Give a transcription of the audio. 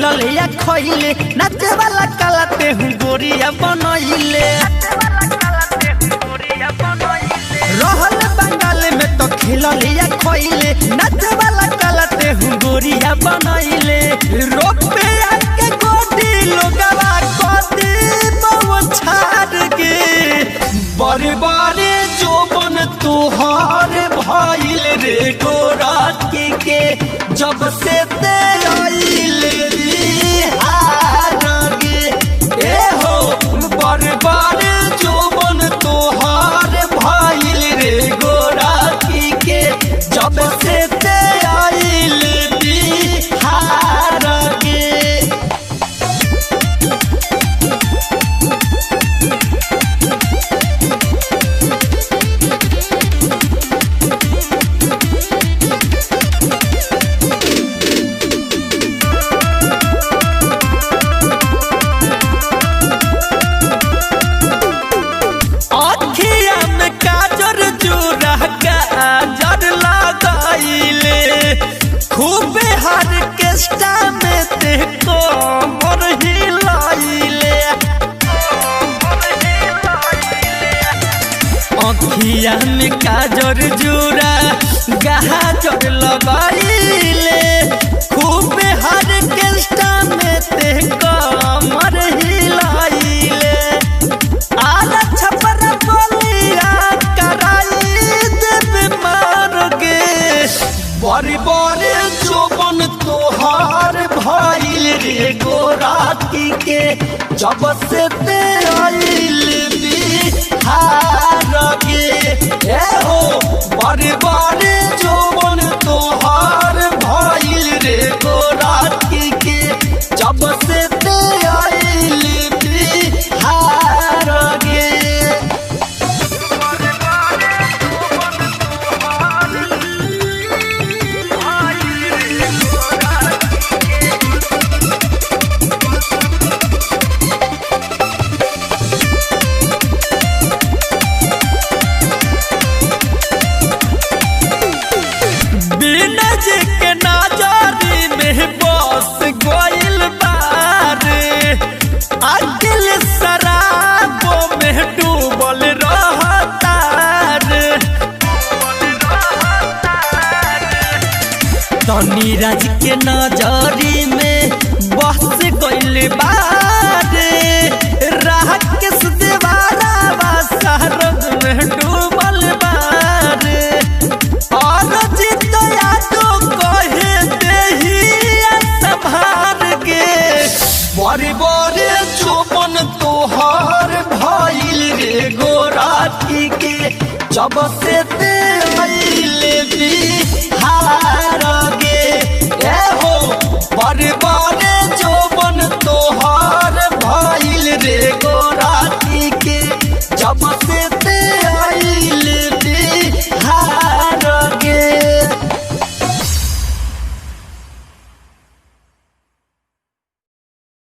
खिलल या खइले नाचे वाला काला तेहू गोरिया बनइले रहल बंगाल में तो खिलल या खइले नाचे वाला काला तेहू गोरिया बनइले रुपया के गोदी लोगवा गोदी बहु छाड़ के बड़े बड़े जोबन तुहार भइल रे गोरा के जब से ते आइले बिहार गे ए हो बड़े बड़े जोबन तुहार भइल रे गोरा के जब से ते आइले बिहार गे खूबे हर केस्टा में ते कोमर हिलाइले अखिया में काजर जुरा गाजर लगाइले खूबे हर केस्टा में ते कोमर हिलाइले आला छपरा बोलिया कराई देवे मार गे बड़ी बड़े जोबन तोहार भइल रे गोरा के जब से ते आइल बिहार गे ए हो बड़े बड़े जोबन तोहार भइल रे गोरा के जब से ते आइल बिहार गे के नजरी में बस गोइल बारे अखिल शराबों में डूबल रहता रे तनी राज के नजरी में बस गोइल बारे राह के सुदेवारा शहरत में डूबल बारे और जितया बड़े बड़े जोबन तोहार भइल रे गोरा के जब से ते आइल